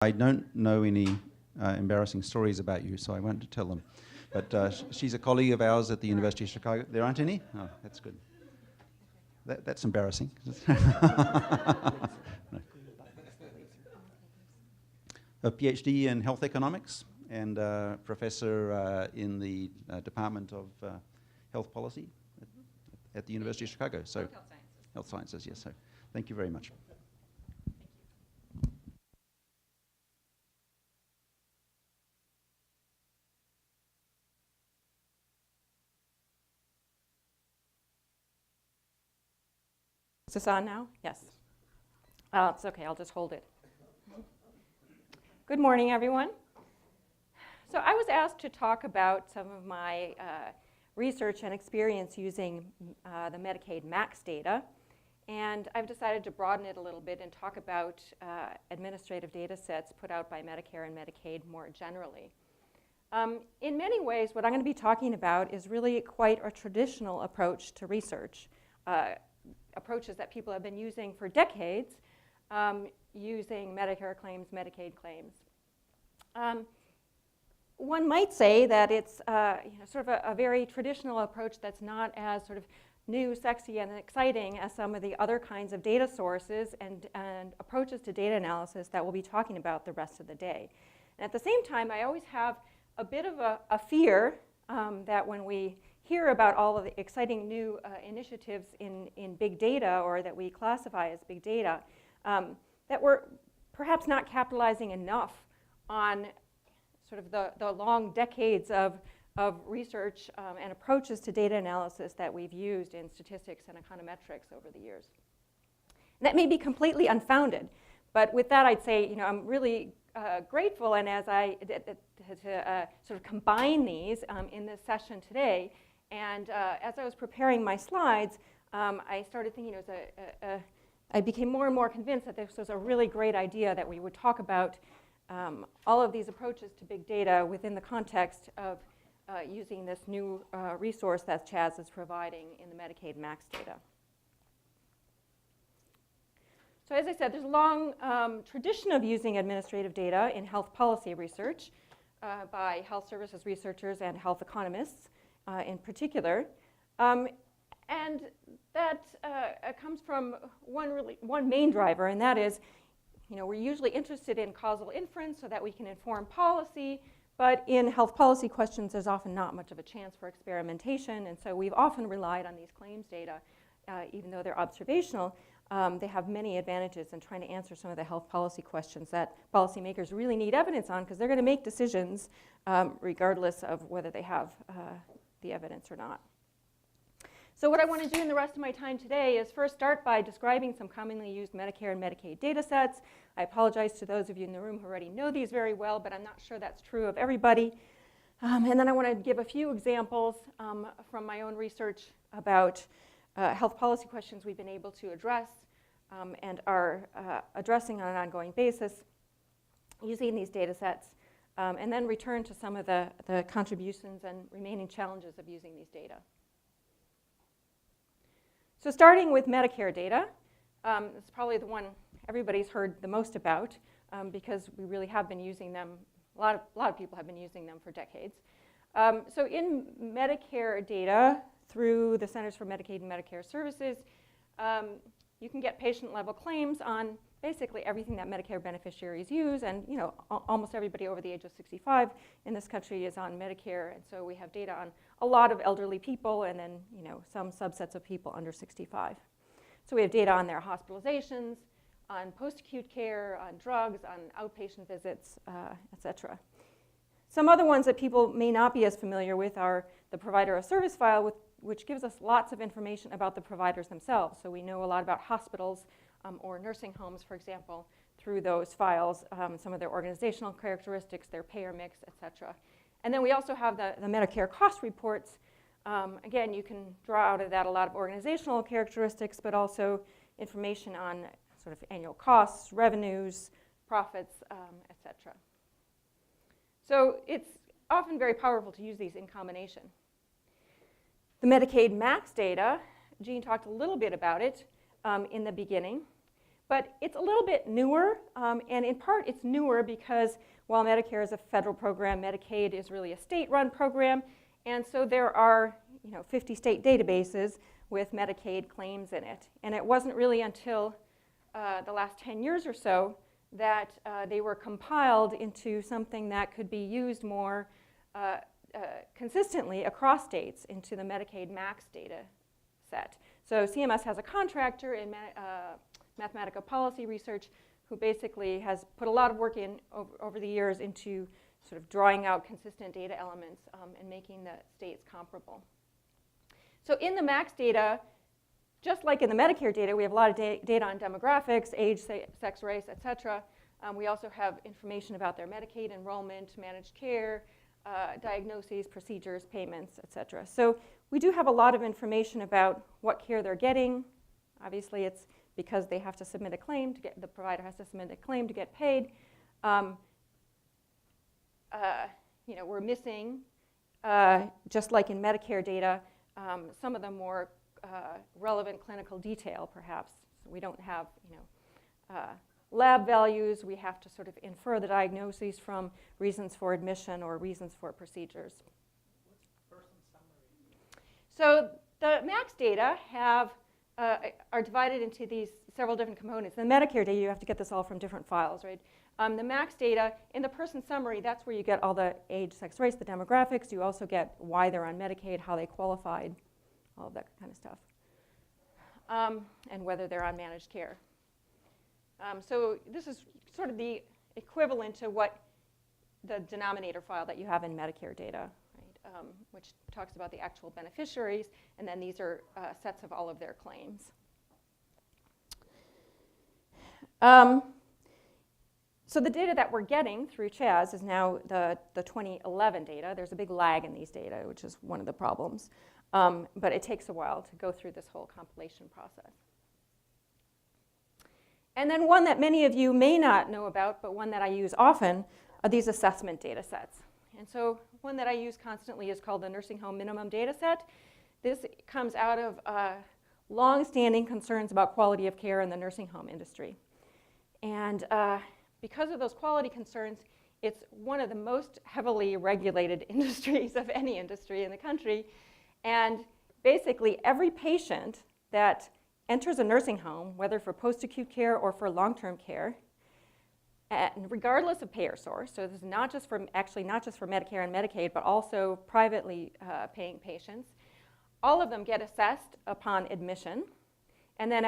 I don't know any embarrassing stories about you, so I won't tell them. But she's a colleague of ours at the University of Chicago. There aren't any? Oh, that's good. That's embarrassing. No. A PhD in health economics and professor in the Department of Health Policy at the University of Chicago. So, health sciences, yes. So, thank you very much. Is this on now? Yes. It's okay, I'll just hold it. Good morning, everyone. So I was asked to talk about some of my research and experience using the Medicaid MAX data. And I've decided to broaden it a little bit and talk about administrative data sets put out by Medicare and Medicaid more generally. In many ways, what I'm going to be talking about is really quite a traditional approach to research. Approaches that people have been using for decades, using Medicare claims, Medicaid claims. One might say that it's sort of a very traditional approach that's not as sort of new, sexy, and exciting as some of the other kinds of data sources and approaches to data analysis that we'll be talking about the rest of the day. And at the same time, I always have a bit of a fear that when we hear about all of the exciting new initiatives in big data, or that we classify as big data, that we're perhaps not capitalizing enough on sort of the long decades of research and approaches to data analysis that we've used in statistics and econometrics over the years. And that may be completely unfounded, but with that I'd say, I'm really grateful, and as I sort of combine these in this session today. And as I was preparing my slides, I started thinking I became more and more convinced that this was a really great idea, that we would talk about all of these approaches to big data within the context of using this new resource that Chaz is providing in the Medicaid MAX data. So as I said, there's a long tradition of using administrative data in health policy research by health services researchers and health economists. In particular, and that comes from one main driver, and that is, we're usually interested in causal inference so that we can inform policy, but in health policy questions, there's often not much of a chance for experimentation, and so we've often relied on these claims data, even though they're observational. They have many advantages in trying to answer some of the health policy questions that policymakers really need evidence on, because they're going to make decisions regardless of whether they have the evidence or not. So what I want to do in the rest of my time today is first start by describing some commonly used Medicare and Medicaid data sets. I apologize to those of you in the room who already know these very well, but I'm not sure that's true of everybody. And then I want to give a few examples from my own research about health policy questions we've been able to address and are addressing on an ongoing basis using these data sets. And then return to some of the contributions and remaining challenges of using these data. So starting with Medicare data, it's probably the one everybody's heard the most about because we really have been using them, a lot of people have been using them for decades. So in Medicare data, through the Centers for Medicaid and Medicare Services, you can get patient-level claims on basically everything that Medicare beneficiaries use, and almost everybody over the age of 65 in this country is on Medicare, and so we have data on a lot of elderly people, and then some subsets of people under 65. So we have data on their hospitalizations, on post-acute care, on drugs, on outpatient visits, etc. Some other ones that people may not be as familiar with are the Provider of Service file, which gives us lots of information about the providers themselves. So we know a lot about hospitals or nursing homes, for example, through those files, some of their organizational characteristics, their payer mix, etc. And then we also have the Medicare Cost reports. Again, you can draw out of that a lot of organizational characteristics, but also information on sort of annual costs, revenues, profits, etc. So it's often very powerful to use these in combination. The Medicaid MAX data, Jean talked a little bit about it in the beginning, But it's a little bit newer, and in part it's newer because while Medicare is a federal program, Medicaid is really a state-run program, and so there are 50 state databases with Medicaid claims in it. And it wasn't really until the last 10 years or so that they were compiled into something that could be used more consistently across states into the Medicaid MAX data set. So CMS has a contractor in Mathematica Policy Research who basically has put a lot of work in over the years into sort of drawing out consistent data elements and making the states comparable. So in the MAX data, just like in the Medicare data, we have a lot of data on demographics, age, sex, race, et cetera. We also have information about their Medicaid enrollment, managed care, diagnoses, procedures, payments, et cetera. So we do have a lot of information about what care they're getting. Obviously, it's because they have to submit a claim to get, the provider has to submit a claim to get paid. We're missing, just like in Medicare data, some of the more relevant clinical detail, perhaps. So we don't have, lab values. We have to sort of infer the diagnoses from reasons for admission or reasons for procedures. What's person summary? So the MAX data are divided into these several different components. In the Medicare data, you have to get this all from different files, right? The MAX data, in the person summary, that's where you get all the age, sex, race, the demographics. You also get why they're on Medicaid, how they qualified, all of that kind of stuff, and whether they're on managed care. So this is sort of the equivalent to what the denominator file that you have in Medicare data, right? Which talks about the actual beneficiaries, and then these are sets of all of their claims. So the data that we're getting through CHAS is now the 2011 data. There's a big lag in these data, which is one of the problems. But it takes a while to go through this whole compilation process. And then one that many of you may not know about, but one that I use often, are these assessment data sets. And so one that I use constantly is called the Nursing Home Minimum Data Set. This comes out of long-standing concerns about quality of care in the nursing home industry. And because of those quality concerns, it's one of the most heavily regulated industries of any industry in the country. And basically, every patient that enters a nursing home, whether for post-acute care or for long-term care, and regardless of payer source, so this is not just for, actually not just for Medicare and Medicaid, but also privately paying patients, all of them get assessed upon admission, and then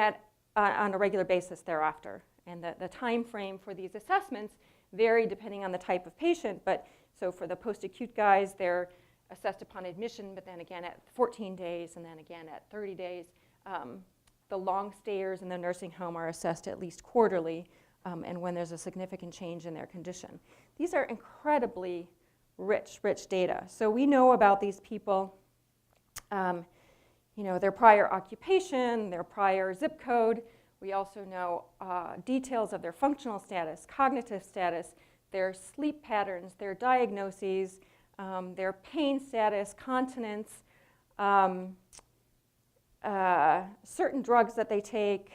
on a regular basis thereafter. And the time frame for these assessments vary depending on the type of patient, but so for the post-acute guys, they're assessed upon admission, but then again at 14 days, and then again at 30 days. The long stayers in the nursing home are assessed at least quarterly, and when there's a significant change in their condition. These are incredibly rich data. So we know about these people, their prior occupation, their prior zip code. We also know details of their functional status, cognitive status, their sleep patterns, their diagnoses, their pain status, continence, certain drugs that they take,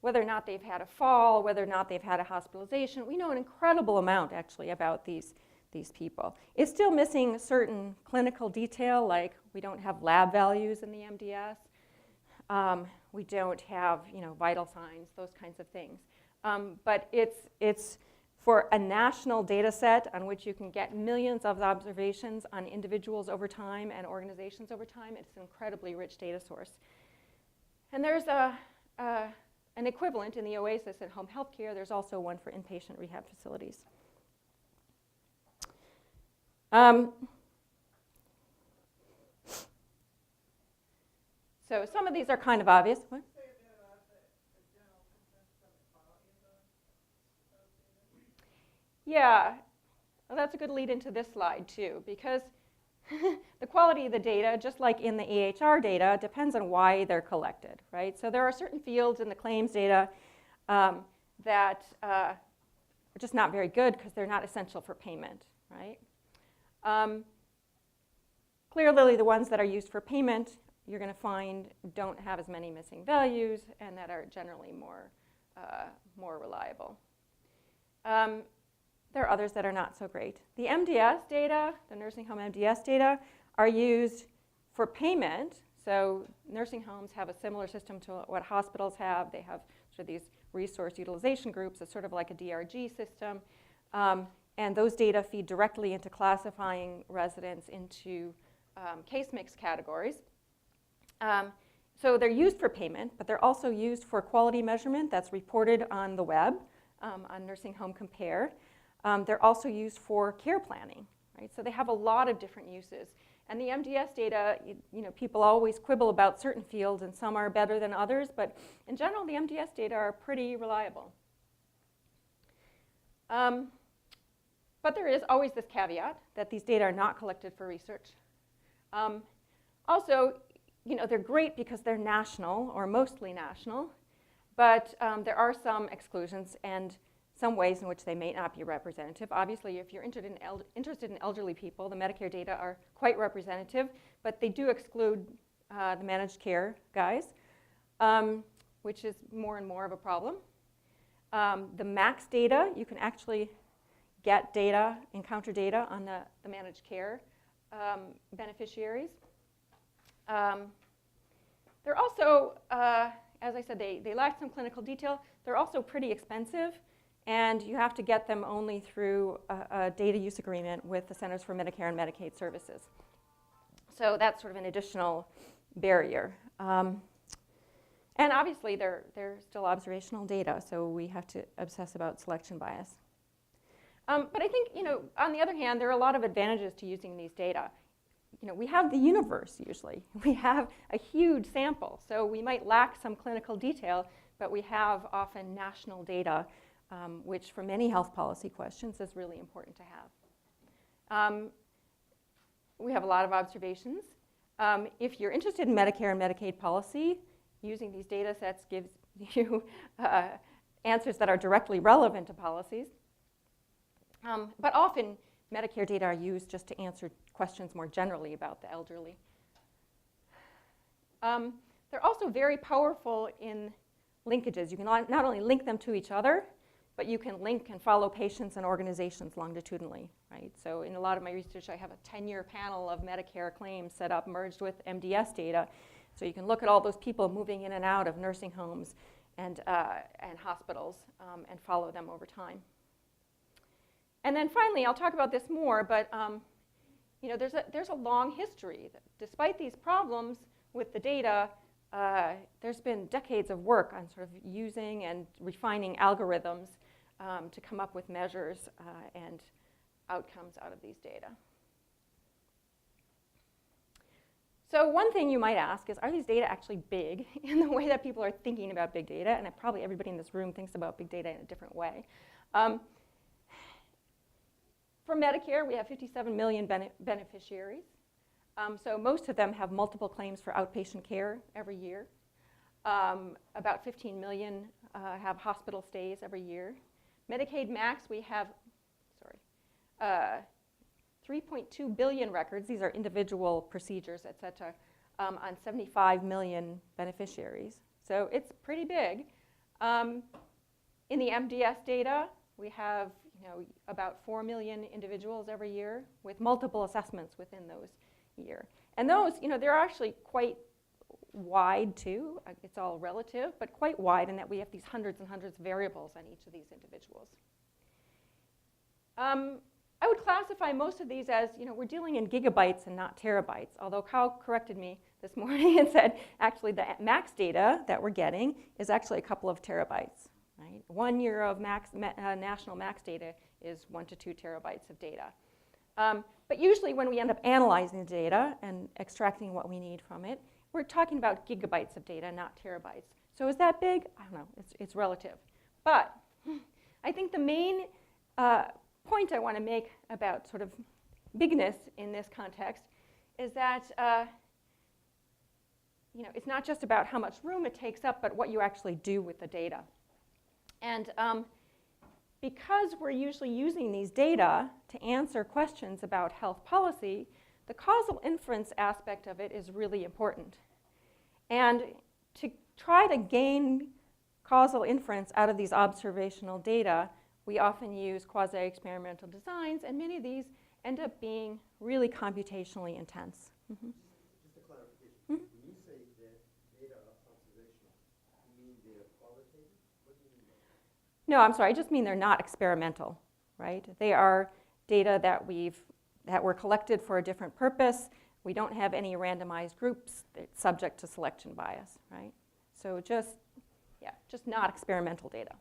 whether or not they've had a fall, whether or not they've had a hospitalization. We know an incredible amount, actually, about these people. It's still missing certain clinical detail, like we don't have lab values in the MDS. We don't have, vital signs, those kinds of things. But it's for a national data set on which you can get millions of observations on individuals over time and organizations over time. It's an incredibly rich data source. And there's an equivalent in the OASIS in home health care. There's also one for inpatient rehab facilities. So some of these are kind of obvious. What? Yeah, well, that's a good lead into this slide too, because the quality of the data, just like in the EHR data, depends on why they're collected, right? So there are certain fields in the claims data that are just not very good because they're not essential for payment, right? Clearly, the ones that are used for payment you're going to find don't have as many missing values and that are generally more reliable. There are others that are not so great. The MDS data, the nursing home MDS data, are used for payment. So nursing homes have a similar system to what hospitals have. They have sort of these resource utilization groups. It's sort of like a DRG system. And those data feed directly into classifying residents into case mix categories. So they're used for payment, but they're also used for quality measurement that's reported on the web, on Nursing Home Compare. They're also used for care planning, right? So they have a lot of different uses. And the MDS data, people always quibble about certain fields, and some are better than others, but in general, the MDS data are pretty reliable. But there is always this caveat that these data are not collected for research. Also, they're great because they're national, or mostly national, but there are some exclusions and some ways in which they may not be representative. Obviously, if you're interested in elderly people, the Medicare data are quite representative, but they do exclude the managed care guys, which is more and more of a problem. The MAX data, you can actually get data, encounter data on the managed care beneficiaries. They're also, as I said, they lack some clinical detail. They're also pretty expensive, and you have to get them only through a data use agreement with the Centers for Medicare and Medicaid Services. So that's sort of an additional barrier. And obviously, they're still observational data, so we have to obsess about selection bias. But I think, on the other hand, there are a lot of advantages to using these data. We have the universe usually. We have a huge sample, so we might lack some clinical detail, but we have often national data, which for many health policy questions is really important to have. We have a lot of observations. If you're interested in Medicare and Medicaid policy, using these data sets gives you answers that are directly relevant to policies. But often, Medicare data are used just to answer questions more generally about the elderly. They're also very powerful in linkages. You can not only link them to each other, but you can link and follow patients and organizations longitudinally, right? So in a lot of my research, I have a 10-year panel of Medicare claims set up, merged with MDS data. So you can look at all those people moving in and out of nursing homes and hospitals and follow them over time. And then finally, I'll talk about this more, but there's a long history. Despite these problems with the data, there's been decades of work on sort of using and refining algorithms to come up with measures and outcomes out of these data. So one thing you might ask is, are these data actually big in the way that people are thinking about big data? And probably everybody in this room thinks about big data in a different way. For Medicare, we have 57 million beneficiaries. So most of them have multiple claims for outpatient care every year. About 15 million have hospital stays every year. Medicaid MAX, we have 3.2 billion records. These are individual procedures, et cetera, on 75 million beneficiaries. So it's pretty big. In the MDS data, we have about 4 million individuals every year with multiple assessments within those year. And those, they're actually quite wide too. It's all relative, but quite wide in that we have these hundreds and hundreds of variables on each of these individuals. I would classify most of these as, we're dealing in gigabytes and not terabytes, although Kyle corrected me this morning and said, actually, the MAX data that we're getting is actually a couple of terabytes. Right? 1 year of national MAX data is 1 to 2 terabytes of data. But usually when we end up analyzing the data and extracting what we need from it, we're talking about gigabytes of data, not terabytes. So is that big? I don't know. It's relative. But I think the main point I want to make about sort of bigness in this context is that it's not just about how much room it takes up, but what you actually do with the data. And because we're usually using these data to answer questions about health policy, the causal inference aspect of it is really important. And to try to gain causal inference out of these observational data, we often use quasi-experimental designs, and many of these end up being really computationally intense. Mm-hmm. Just a clarification. Mm-hmm. When you say that data are observational, you mean they're qualitative? What do you mean by that? No, I'm sorry. I just mean they're not experimental, right? They are data that were collected for a different purpose. We don't have any randomized groups. It's subject to selection bias, right? So just not experimental data.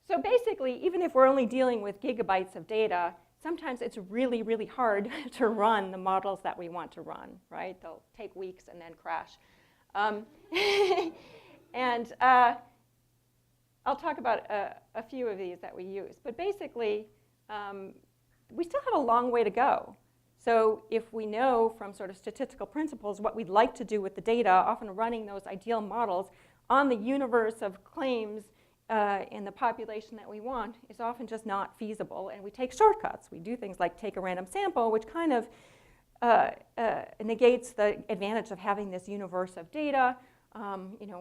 So basically, even if we're only dealing with gigabytes of data, sometimes it's really, really hard to run the models that we want to run, right? They'll take weeks and then crash. And I'll talk about a few of these that we use. But basically, we still have a long way to go. So if we know from sort of statistical principles what we'd like to do with the data, often running those ideal models on the universe of claims in the population that we want is often just not feasible, and we take shortcuts. We do things like take a random sample, which kind of negates the advantage of having this universe of data,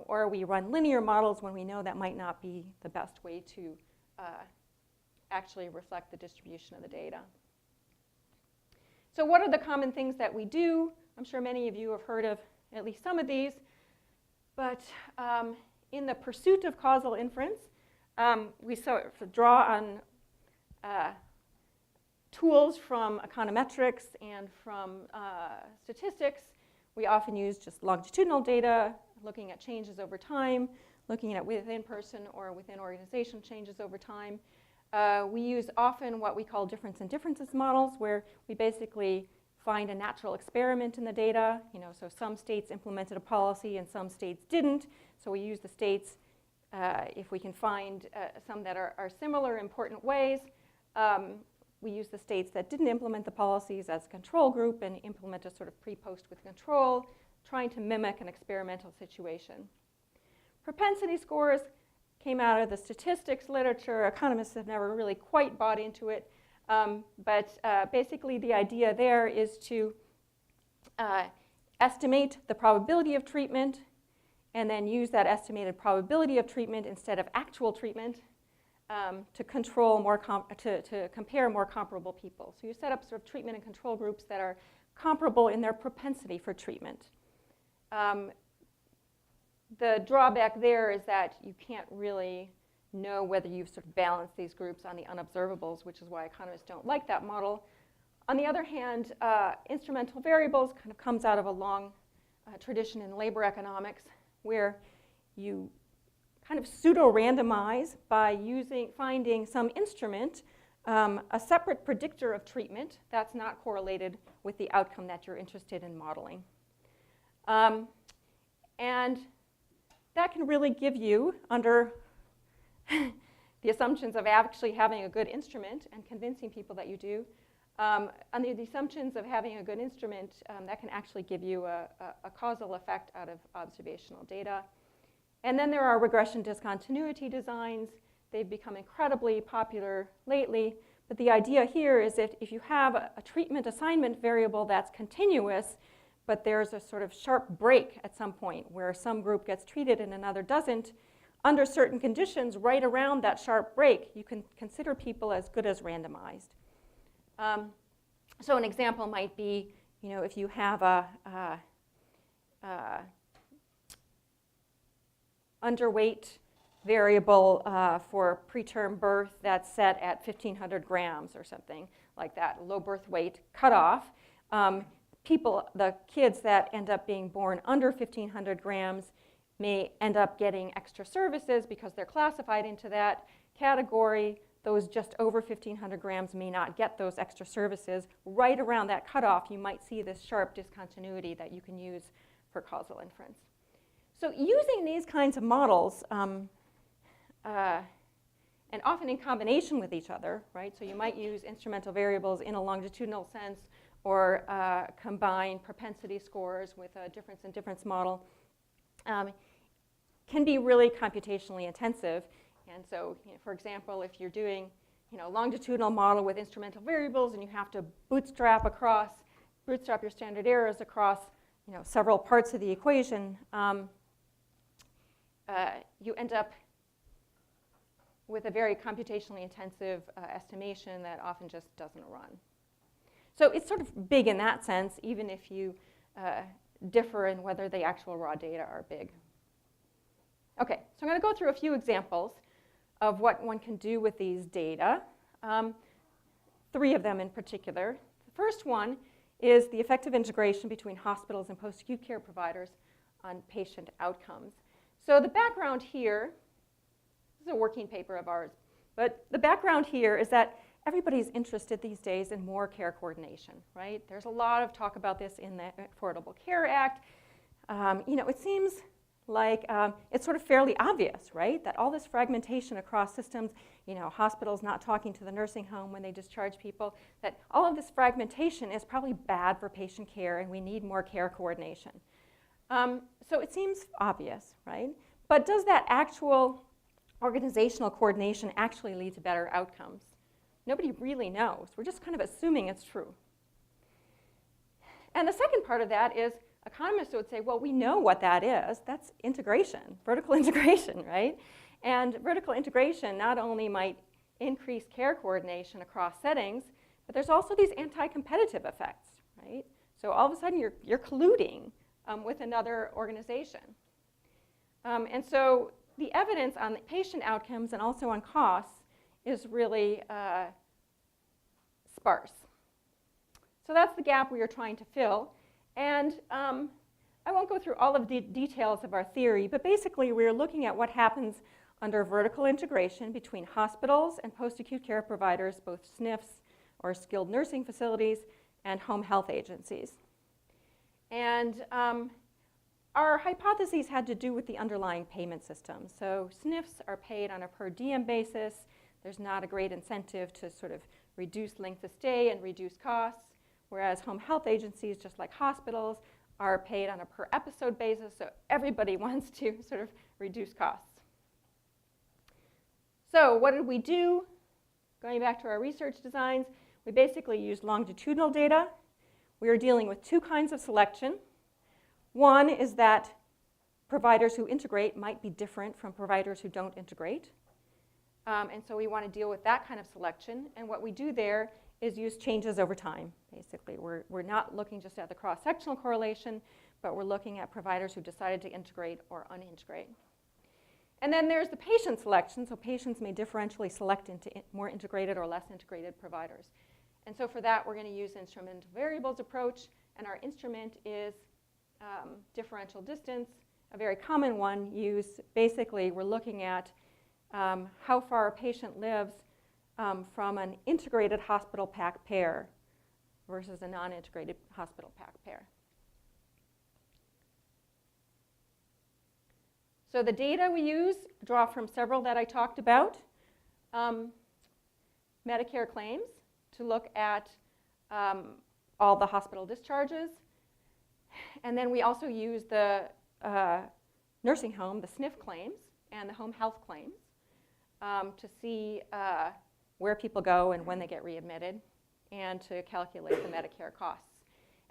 or we run linear models when we know that might not be the best way to actually reflect the distribution of the data. So what are the common things that we do? I'm sure many of you have heard of at least some of these, but in the pursuit of causal inference, we sort of draw on tools from econometrics and from statistics. We often use just longitudinal data, looking at changes over time, looking at within person or within organization changes over time. We use often what we call difference-in-differences models, where we basically find a natural experiment in the data. So some states implemented a policy and some states didn't. So we use the states, if we can find some that are similar in important ways. We use the states that didn't implement the policies as a control group and implement a sort of pre-post with control, trying to mimic an experimental situation. Propensity scores came out of the statistics literature. Economists have never really quite bought into it. But basically the idea there is to estimate the probability of treatment and then use that estimated probability of treatment instead of actual treatment to control to compare more comparable people. So you set up sort of treatment and control groups that are comparable in their propensity for treatment. The drawback there is that you can't really know whether you've sort of balanced these groups on the unobservables, which is why economists don't like that model. On the other hand, instrumental variables kind of comes out of a long tradition in labor economics, where you kind of pseudo-randomize by finding some instrument, a separate predictor of treatment that's not correlated with the outcome that you're interested in modeling. And that can really give you, under the assumptions of actually having a good instrument and convincing people that you do, under the assumptions of having a good instrument, that can actually give you a causal effect out of observational data. And then there are regression discontinuity designs. They've become incredibly popular lately. But the idea here is that if you have a treatment assignment variable that's continuous, but there's a sort of sharp break at some point where some group gets treated and another doesn't, under certain conditions, right around that sharp break, you can consider people as good as randomized. So an example might be, if you have a underweight variable for preterm birth that's set at 1,500 grams or something like that, low birth weight cutoff. The kids that end up being born under 1,500 grams may end up getting extra services because they're classified into that category. Those just over 1,500 grams may not get those extra services. Right around that cutoff, you might see this sharp discontinuity that you can use for causal inference. So using these kinds of models, and often in combination with each other, right? So you might use instrumental variables in a longitudinal sense, or combine propensity scores with a difference-in-difference model, can be really computationally intensive. And so, for example, if you're doing longitudinal model with instrumental variables, and you have to bootstrap your standard errors across several parts of the equation, you end up with a very computationally intensive estimation that often just doesn't run. So it's sort of big in that sense, even if you differ in whether the actual raw data are big. Okay, so I'm going to go through a few examples of what one can do with these data, 3 of them in particular. The first one is the effective integration between hospitals and post-acute care providers on patient outcomes. So the background here, this is a working paper of ours, but the background here is that everybody's interested these days in more care coordination, right? There's a lot of talk about this in the Affordable Care Act. It seems like it's sort of fairly obvious, right? That all this fragmentation across systems, hospitals not talking to the nursing home when they discharge people, that all of this fragmentation is probably bad for patient care and we need more care coordination. So it seems obvious, right? But does that actual organizational coordination actually lead to better outcomes? Nobody really knows. We're just kind of assuming it's true. And the second part of that is economists would say, well, we know what that is. That's integration, vertical integration, right? And vertical integration not only might increase care coordination across settings, but there's also these anti-competitive effects, right? So all of a sudden you're colluding with another organization. And so the evidence on the patient outcomes and also on costs is really sparse. So that's the gap we are trying to fill. And I won't go through all of the details of our theory, but basically we're looking at what happens under vertical integration between hospitals and post-acute care providers, both SNFs or skilled nursing facilities, and home health agencies. And our hypotheses had to do with the underlying payment system. So SNFs are paid on a per diem basis. There's not a great incentive to sort of reduce length of stay and reduce costs, whereas home health agencies, just like hospitals, are paid on a per episode basis, so everybody wants to sort of reduce costs. So what did we do? Going back to our research designs, we basically used longitudinal data. We are dealing with 2 kinds of selection. One is that providers who integrate might be different from providers who don't integrate. And so we want to deal with that kind of selection. And what we do there is use changes over time, basically. We're not looking just at the cross-sectional correlation, but we're looking at providers who decided to integrate or unintegrate. And then there's the patient selection. So patients may differentially select into more integrated or less integrated providers. And so for that, we're going to use instrumental variables approach. And our instrument is differential distance, a very common one used. Basically, we're looking at how far a patient lives from an integrated hospital PAC pair versus a non-integrated hospital PAC pair. So the data we use draw from several that I talked about. Medicare claims to look at all the hospital discharges. And then we also use the nursing home, the SNF claims, and the home health claims to see where people go and when they get readmitted, and to calculate the Medicare costs.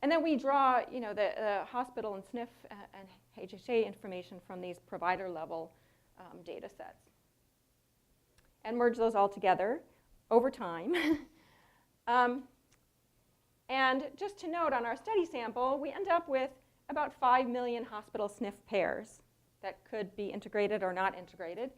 And then we draw, the hospital and SNF and HHA information from these provider level data sets, and merge those all together over time. And just to note, on our study sample, we end up with about 5 million hospital SNF pairs that could be integrated or not integrated,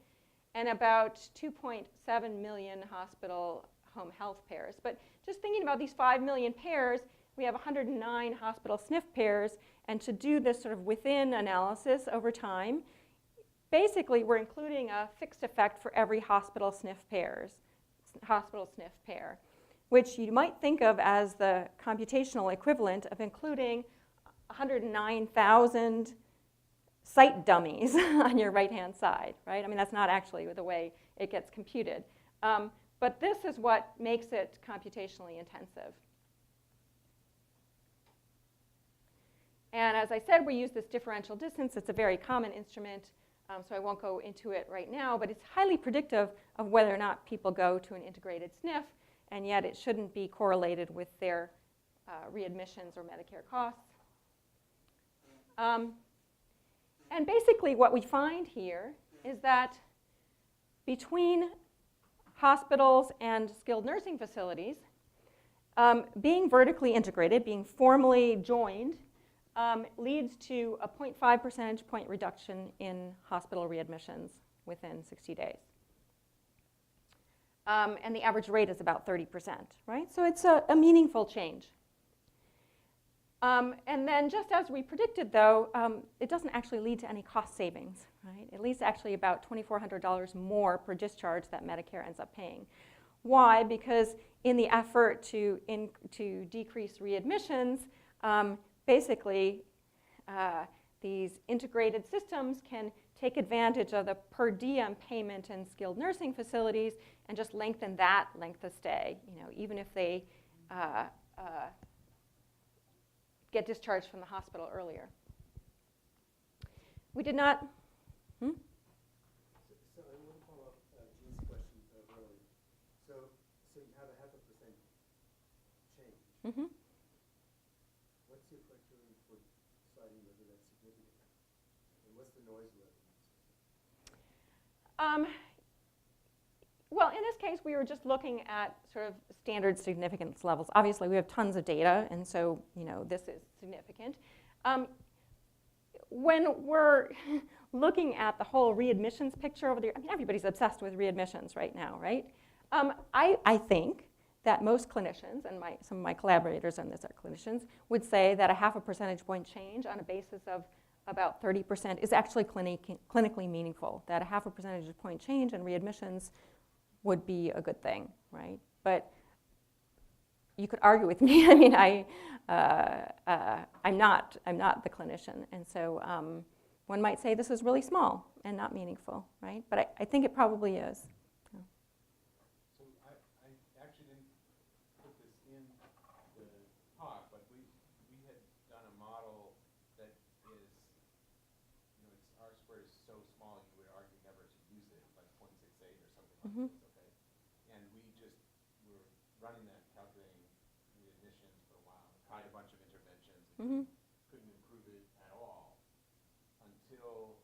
and about 2.7 million hospital home health pairs. But just thinking about these 5 million pairs, we have 109 hospital SNF pairs, and to do this sort of within analysis over time, basically we're including a fixed effect for every hospital SNF pair, which you might think of as the computational equivalent of including 109,000 site dummies on your right-hand side, right? I mean, that's not actually the way it gets computed. But this is what makes it computationally intensive. And as I said, we use this differential distance. It's a very common instrument So I won't go into it right now, but it's highly predictive of whether or not people go to an integrated SNF, and yet it shouldn't be correlated with their readmissions or Medicare costs. And basically what we find here is that between hospitals and skilled nursing facilities, being vertically integrated, being formally joined, leads to a 0.5 percentage point reduction in hospital readmissions within 60 days. And the average rate is about 30%, right? So it's a meaningful change. And then just as we predicted, though, it doesn't actually lead to any cost savings, right? It leads to actually about $2,400 more per discharge that Medicare ends up paying. Why? Because in the effort to decrease readmissions, basically, these integrated systems can take advantage of the per diem payment in skilled nursing facilities and just lengthen that length of stay, even if they get discharged from the hospital earlier. We did not. So I want to follow up Jean's question earlier. So you have a 0.5% change. Mm-hmm. What's your criterion for deciding whether that's significant? And what's the noise level? Well, in this case, we were just looking at sort of standard significance levels. Obviously, we have tons of data, and so this is significant. When we're looking at the whole readmissions picture over there, I mean, everybody's obsessed with readmissions right now, right? I think that most clinicians, and some of my collaborators on this are clinicians, would say that a 0.5 percentage point change on a basis of about 30% is actually clinically meaningful, that a 0.5 percentage point change in readmissions would be a good thing, right? But you could argue with me. I mean, I'm not the clinician, and so one might say this is really small and not meaningful, right? But I think it probably is. So I actually didn't put this in the talk, but we had done a model that is, its R-squared is so small you would argue never to use it, like 0.68 or something like this. Running that, calculating readmissions for a while, tried a bunch of interventions, and couldn't improve it at all until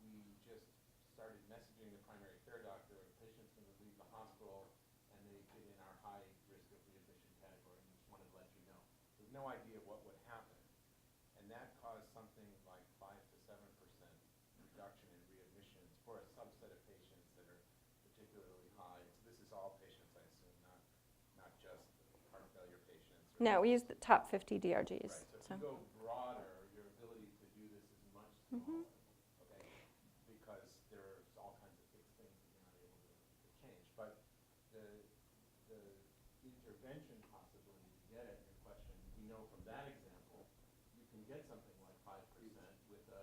we just started messaging the primary care doctor, patients going to leave the hospital and they fit in our high risk of readmission category, and we just wanted to let you know. There's no idea what would happen, and that caused something like 5 to 7% reduction in readmissions for a subset of patients that are particularly high. So this is all patients, I assume, not just heart failure patients. No, we use the top 50 DRGs. Right, so if you go broader, your ability to do this is much smaller, okay? Because there's all kinds of fixed things that you're not able to change. But the intervention possibility to get at your question, we know from that example, you can get something like 5% with a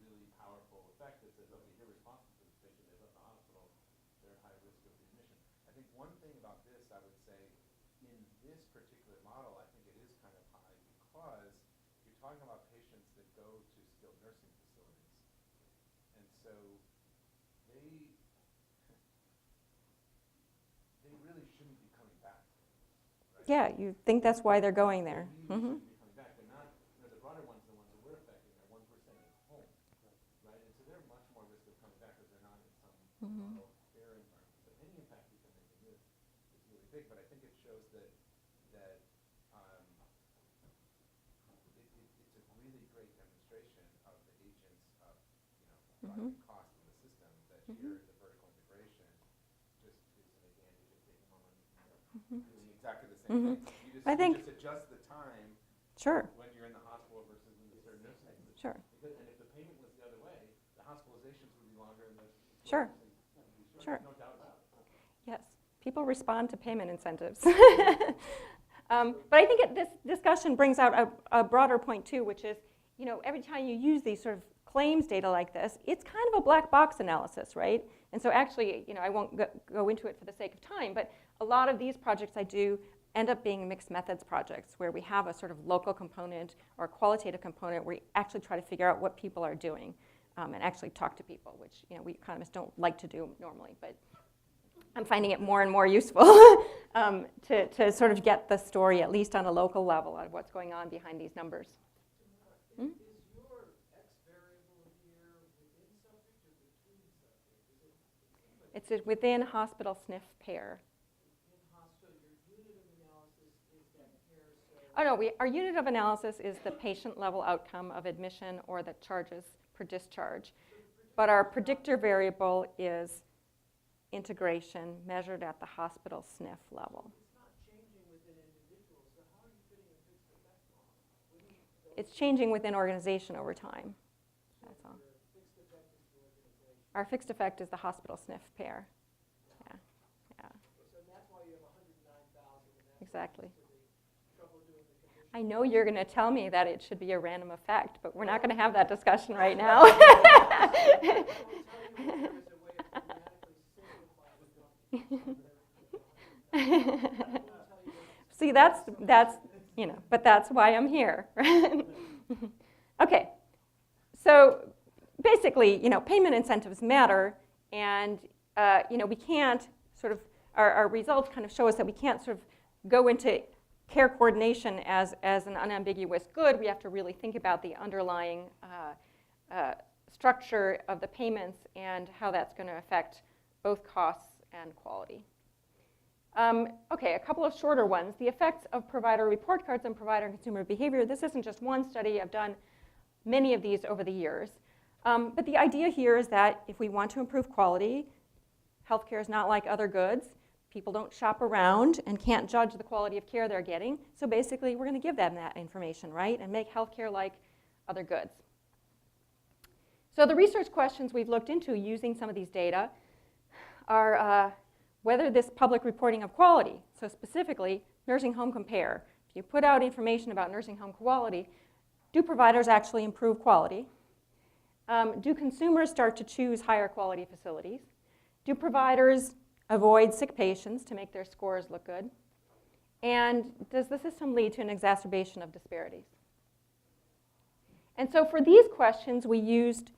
really powerful effect that says, okay, you're responsible for this patient, they left the hospital, they're at high risk of readmission. I think one thing about this, I would say, in this particular model, I think it is kind of high because you're talking about patients that go to skilled nursing facilities. And so they really shouldn't be coming back. Right? Yeah, you think that's why they're going there. They really shouldn't be coming back. They're not, the broader ones, the ones that we're affecting, are 1% at home. Right? And so they're much more risk of coming back because they're not in some model care environment. So any impact you can make in this is really big, but I think it shows that it's a really great demonstration of the agents of driving cost in the system, that here the vertical integration just is an advantage of taking more money from doing exactly the same thing. You just adjust the time when you're in the hospital versus in the certain nursing home. Sure. And if the payment was the other way, the hospitalizations would be longer and the Sure. Sure. No doubt about it. Yes, people respond to payment incentives. But I think this discussion brings out a broader point too, which is, every time you use these sort of claims data like this, it's kind of a black box analysis, right? And so actually, I won't go into it for the sake of time, but a lot of these projects I do end up being mixed methods projects where we have a sort of local component or a qualitative component where we actually try to figure out what people are doing. and actually talk to people, which we economists don't like to do normally, but I'm finding it more and more useful to sort of get the story, at least on a local level, of what's going on behind these numbers. Is your X variable here within subject or between subject? It's within hospital SNF pair. In hospital, your unit of analysis is that pair, so Oh no, our unit of analysis is the patient level outcome of admission or the charges per discharge. But our predictor variable is integration measured at the hospital SNF level. it's not changing within individuals, so how are you fitting a fixed effect on? It's changing within organization over time. That's all. The fixed effect is the organization. Our fixed effect is the hospital SNF pair. Yeah, yeah, So that's why you have 109,000 and that's exactly. why the trouble doing the condition. I know you're going to tell me that it should be a random effect, but we're not going to have that discussion right now. See, that's but that's why I'm here. Right? Okay, so basically, payment incentives matter, and we can't sort of our results kind of show us that we can't sort of go into care coordination as an unambiguous good. We have to really think about the underlying structure of the payments and how that's going to affect both costs and quality. Okay, a couple of shorter ones. The effects of provider report cards on provider and consumer behavior. This isn't just one study. I've done many of these over the years. But the idea here is that if we want to improve quality, healthcare is not like other goods. People don't shop around and can't judge the quality of care they're getting. So basically, we're going to give them that information, right, and make healthcare like other goods. So the research questions we've looked into using some of these data are whether this public reporting of quality, so specifically nursing home compare, if you put out information about nursing home quality, do providers actually improve quality? Do consumers start to choose higher quality facilities? Do providers avoid sick patients to make their scores look good? And does the system lead to an exacerbation of disparities? And so for these questions, we used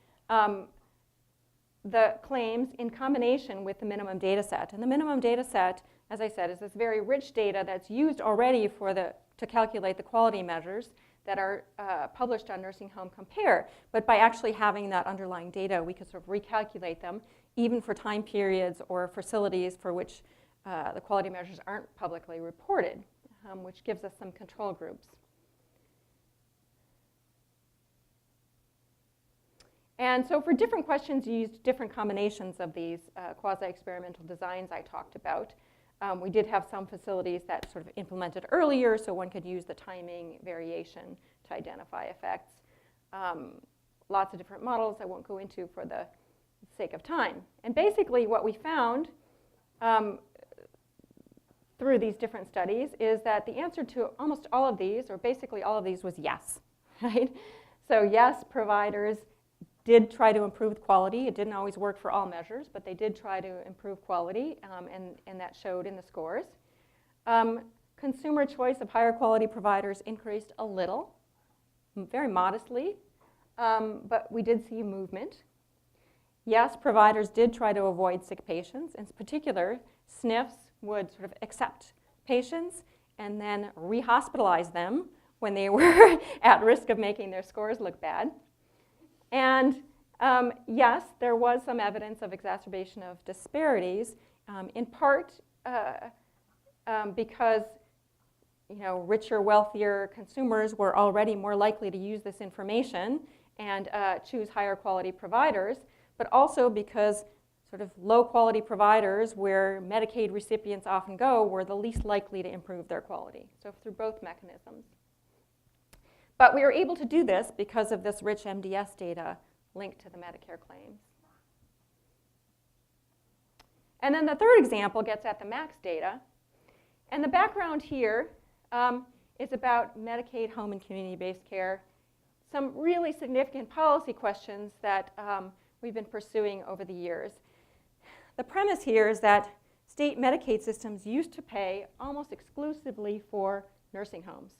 the claims in combination with the minimum data set. And the minimum data set, as I said, is this very rich data that's used already to calculate the quality measures that are published on Nursing Home Compare. But by actually having that underlying data, we could sort of recalculate them even for time periods or facilities for which the quality measures aren't publicly reported, which gives us some control groups. And so for different questions, you used different combinations of these quasi-experimental designs I talked about. We did have some facilities that sort of implemented earlier, so one could use the timing variation to identify effects. Lots of different models I won't go into for the sake of time. And basically what we found through these different studies is that the answer to almost all of these, or basically all of these, was yes, right? So yes, providers did try to improve quality. It didn't always work for all measures, but they did try to improve quality, and that showed in the scores. Consumer choice of higher quality providers increased a little, very modestly, but we did see movement. Yes, providers did try to avoid sick patients. In particular, SNFs would sort of accept patients and then re-hospitalize them when they were at risk of making their scores look bad. And yes, there was some evidence of exacerbation of disparities, in part because richer, wealthier consumers were already more likely to use this information and choose higher quality providers, but also because sort of low quality providers where Medicaid recipients often go were the least likely to improve their quality, so through both mechanisms. But we were able to do this because of this rich MDS data linked to the Medicare claims. And then the third example gets at the MAX data. And the background here is about Medicaid home and community-based care, some really significant policy questions that we've been pursuing over the years. The premise here is that state Medicaid systems used to pay almost exclusively for nursing homes.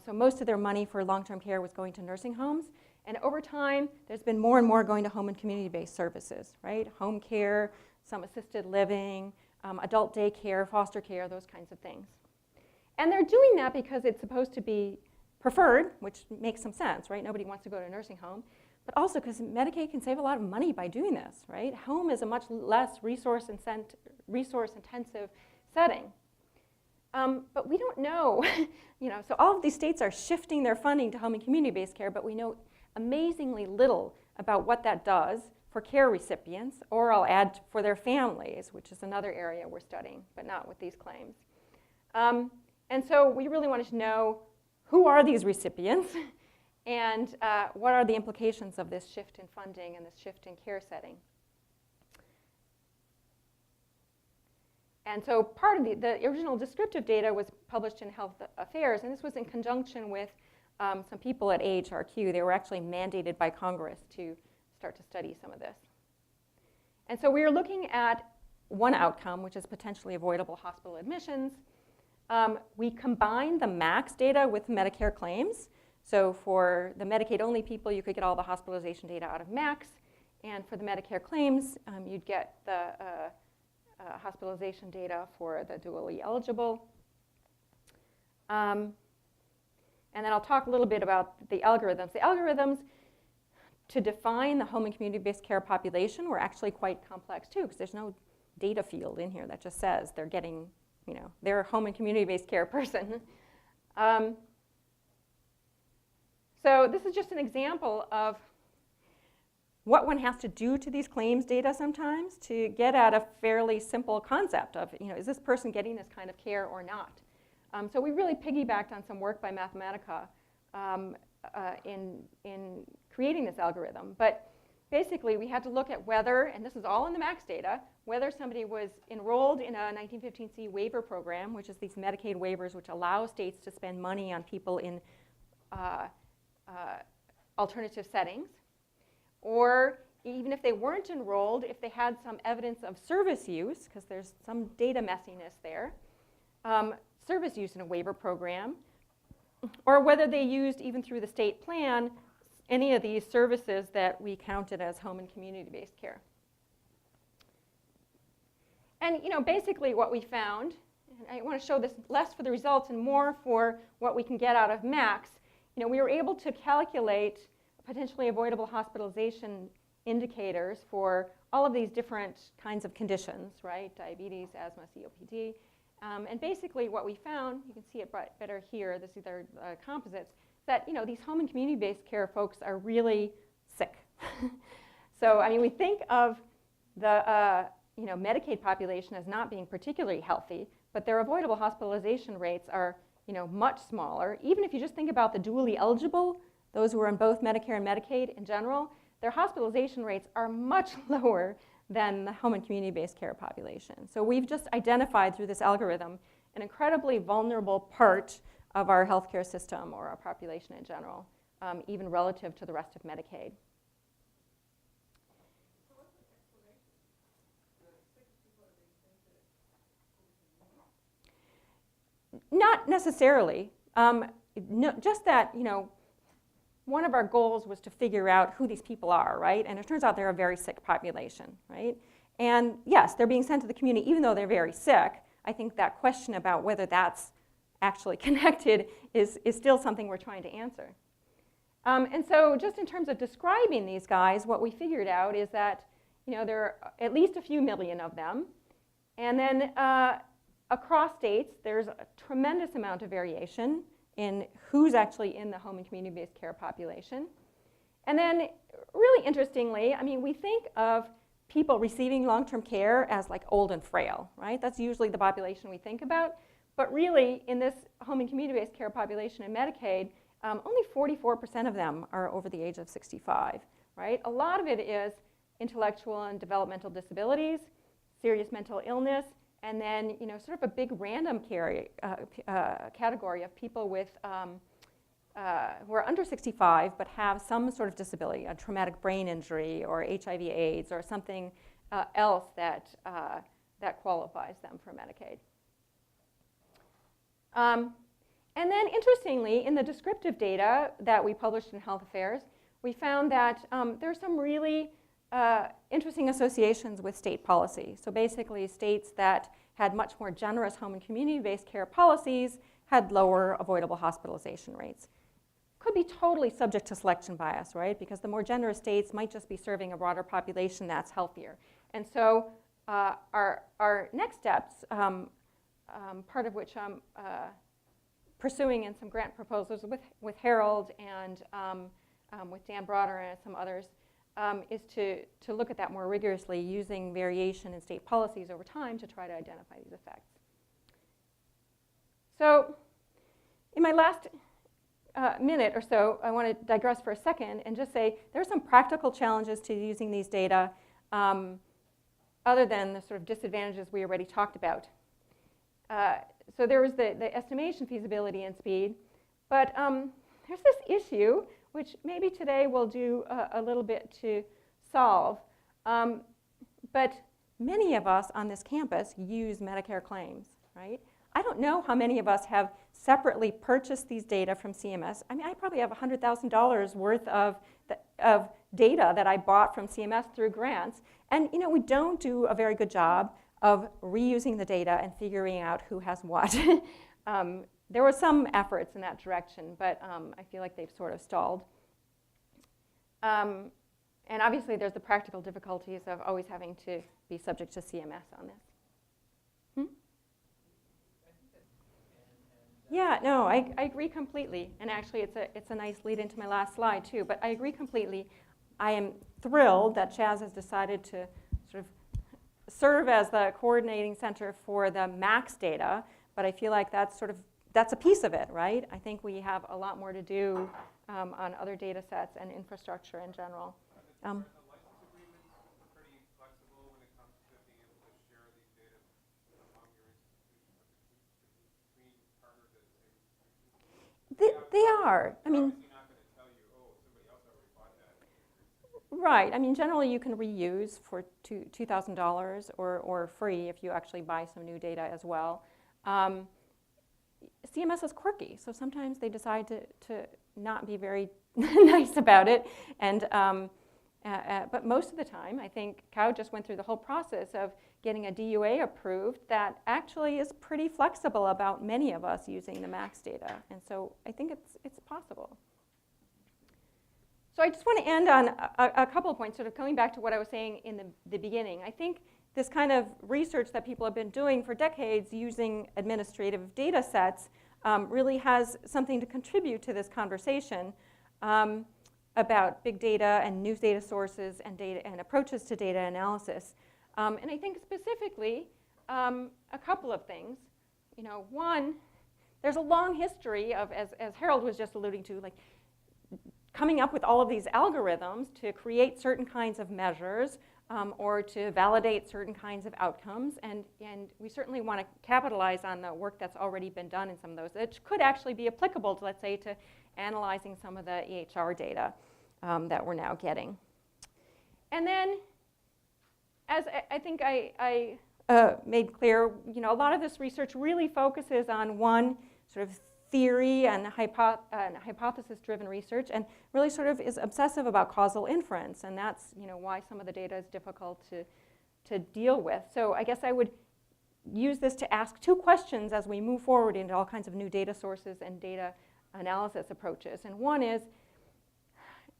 So most of their money for long-term care was going to nursing homes, And over time, there's been more and more going to home and community-based services, right? Home care, some assisted living, adult daycare, foster care, those kinds of things. And they're doing that because it's supposed to be preferred, which makes some sense, right? Nobody wants to go to a nursing home. But also because Medicaid can save a lot of money by doing this, right? Home is a much less resource-intensive setting. But we don't know, so all of these states are shifting their funding to home and community-based care, but we know amazingly little about what that does for care recipients, or I'll add for their families, which is another area we're studying, but not with these claims. And so we really wanted to know who are these recipients and what are the implications of this shift in funding and this shift in care setting. And so part of the original descriptive data was published in Health Affairs, and this was in conjunction with some people at AHRQ. They were actually mandated by Congress to start to study some of this. And so we are looking at one outcome, which is potentially avoidable hospital admissions. We combined the MAX data with Medicare claims. So for the Medicaid-only people, you could get all the hospitalization data out of MAX. And for the Medicare claims, you'd get the hospitalization data for the dually eligible. And then I'll talk a little bit about the algorithms. The algorithms to define the home and community-based care population were actually quite complex too, because there's no data field in here that just says they're getting, they're a home and community-based care person. So this is just an example of what one has to do to these claims data sometimes to get at a fairly simple concept of, is this person getting this kind of care or not? So we really piggybacked on some work by Mathematica in creating this algorithm. But basically, we had to look at whether, and this is all in the MAX data, whether somebody was enrolled in a 1915C waiver program, which is these Medicaid waivers, which allow states to spend money on people in alternative settings, or even if they weren't enrolled, if they had some evidence of service use, because there's some data messiness there, service use in a waiver program, or whether they used, even through the state plan, any of these services that we counted as home and community-based care. And basically what we found, and I want to show this less for the results and more for what we can get out of MAX, we were able to calculate potentially avoidable hospitalization indicators for all of these different kinds of conditions, right? Diabetes, asthma, COPD. And basically what we found, you can see it better here, this is their composites, that these home and community-based care folks are really sick. So we think of the Medicaid population as not being particularly healthy, but their avoidable hospitalization rates are much smaller. Even if you just think about the dually eligible, those who are in both Medicare and Medicaid in general, their hospitalization rates are much lower than the home and community-based care population. So we've just identified through this algorithm an incredibly vulnerable part of our healthcare system or our population in general, even relative to the rest of Medicaid. So what's the explanation? The sick people are being sent to Not necessarily. No, just that, one of our goals was to figure out who these people are, right? And it turns out they're a very sick population, right? And yes, they're being sent to the community even though they're very sick. I think that question about whether that's actually connected is still something we're trying to answer. And so just in terms of describing these guys, what we figured out is that there are at least a few million of them. And then across states, there's a tremendous amount of variation in who's actually in the home and community-based care population. And then really interestingly, we think of people receiving long-term care as like old and frail, right? That's usually the population we think about. But really, in this home and community-based care population in Medicaid, only 44% of them are over the age of 65, right? A lot of it is intellectual and developmental disabilities, serious mental illness, and then sort of a big random category of people with who are under 65 but have some sort of disability, a traumatic brain injury or HIV/AIDS or something else that qualifies them for Medicaid. And then interestingly, in the descriptive data that we published in Health Affairs, we found that there are some really interesting associations with state policy. So basically, states that had much more generous home and community-based care policies had lower avoidable hospitalization rates. Could be totally subject to selection bias, right? Because the more generous states might just be serving a broader population that's healthier. And so our next steps, part of which I'm pursuing in some grant proposals with Harold and with Dan Broader and some others, is to look at that more rigorously using variation in state policies over time to try to identify these effects. So in my last minute or so, I want to digress for a second and just say there are some practical challenges to using these data other than the sort of disadvantages we already talked about. So there was the estimation feasibility and speed, but there's this issue which maybe today we'll do a little bit to solve. But many of us on this campus use Medicare claims, right? I don't know how many of us have separately purchased these data from CMS. I mean, I probably have $100,000 worth of data that I bought from CMS through grants. And you know, we don't do a very good job of reusing the data and figuring out who has what. There were some efforts in that direction, but I feel like they've sort of stalled. And obviously, there's the practical difficulties of always having to be subject to CMS on this. Yeah, no, I agree completely. And actually, it's a nice lead into my last slide, too. But I agree completely. I am thrilled that Chaz has decided to sort of serve as the coordinating center for the MAX data. But I feel like that's a piece of it, right? I think we have a lot more to do on other data sets and infrastructure in general. Are the license agreements pretty flexible when it comes to being able to share these data among your institutions between partners at the same institution? They are. I mean, obviously not going to tell you, oh, somebody else already bought that. right. I mean, generally you can reuse for $2,000 or free if you actually buy some new data as well. CMS is quirky, so sometimes they decide to not be very nice about it. And but most of the time, I think Cow just went through the whole process of getting a DUA approved that actually is pretty flexible about many of us using the MAX data. And so I think it's possible. So I just want to end on a couple of points, sort of coming back to what I was saying in the beginning. I think this kind of research that people have been doing for decades using administrative data sets really has something to contribute to this conversation about big data and news data sources and data and approaches to data analysis. And I think specifically a couple of things. You know, one, there's a long history of, as Harold was just alluding to, like coming up with all of these algorithms to create certain kinds of measures or to validate certain kinds of outcomes. And we certainly want to capitalize on the work that's already been done in some of those. It could actually be applicable to, let's say, to analyzing some of the EHR data that we're now getting. And then, as I think I made clear, you know, a lot of this research really focuses on one sort of theory and hypothesis-driven research, and really sort of is obsessive about causal inference, and that's, you know, why some of the data is difficult to deal with. So I guess I would use this to ask two questions as we move forward into all kinds of new data sources and data analysis approaches. And one is,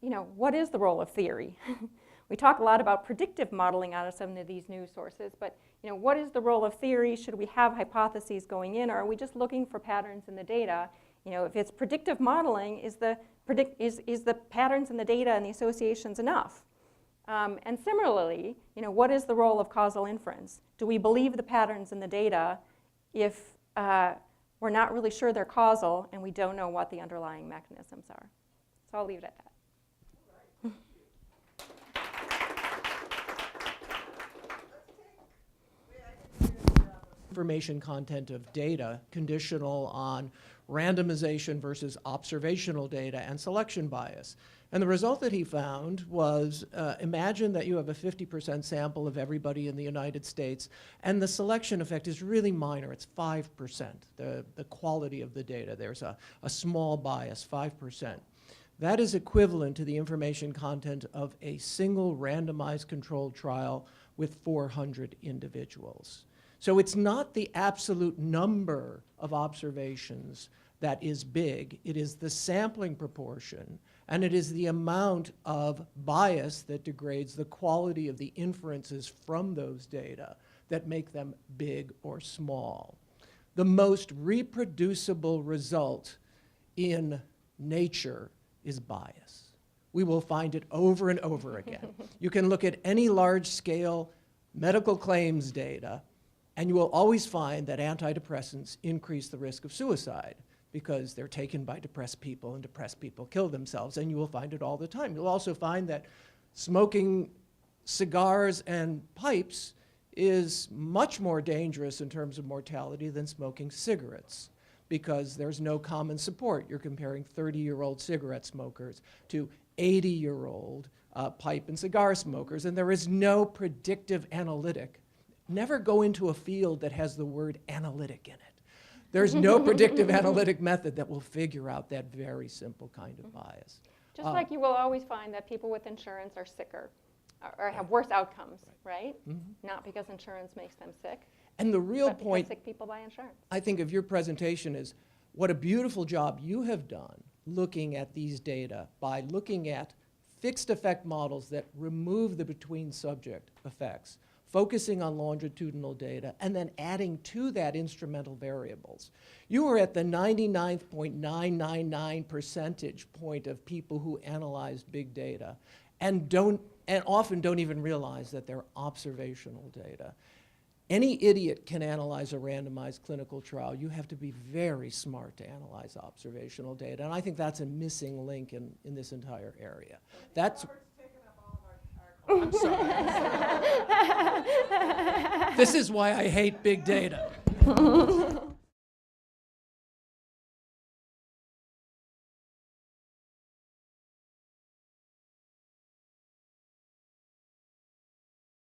you know, what is the role of theory? We talk a lot about predictive modeling out of some of these new sources, but you know, what is the role of theory? Should we have hypotheses going in, or are we just looking for patterns in the data? You know, if it's predictive modeling, is the patterns in the data and the associations enough? And similarly, you know, what is the role of causal inference? Do we believe the patterns in the data if we're not really sure they're causal and we don't know what the underlying mechanisms are? So I'll leave it at that. Information content of data conditional on randomization versus observational data and selection bias. And the result that he found was, imagine that you have a 50% sample of everybody in the United States, and the selection effect is really minor. It's 5%, the quality of the data. There's a small bias, 5%. that is equivalent to the information content of a single randomized controlled trial with 400 individuals. So it's not the absolute number of observations that is big, it is the sampling proportion, and it is the amount of bias that degrades the quality of the inferences from those data that make them big or small. The most reproducible result in nature is bias. We will find it over and over again. You can look at any large-scale medical claims data, and you will always find that antidepressants increase the risk of suicide because they're taken by depressed people, and depressed people kill themselves, and you will find it all the time. You'll also find that smoking cigars and pipes is much more dangerous in terms of mortality than smoking cigarettes because there's no common support. You're comparing 30-year-old cigarette smokers to 80-year-old pipe and cigar smokers, and there is no predictive analytic. Never go into a field that has the word analytic in it. There's no predictive analytic method that will figure out that very simple kind of bias. Just like you will always find that people with insurance are sicker or have worse outcomes, right? Not because insurance makes them sick, And the real but point, because sick people buy insurance. I think, of your presentation is what a beautiful job you have done looking at these data by looking at fixed effect models that remove the between subject effects, focusing on longitudinal data, and then adding to that instrumental variables. You are at the 99.999 percentage point of people who analyzed big data and often don't even realize that they're observational data. Any idiot can analyze a randomized clinical trial. You have to be very smart to analyze observational data, and I think that's a missing link in this entire area. That's I'm sorry. This is why I hate big data.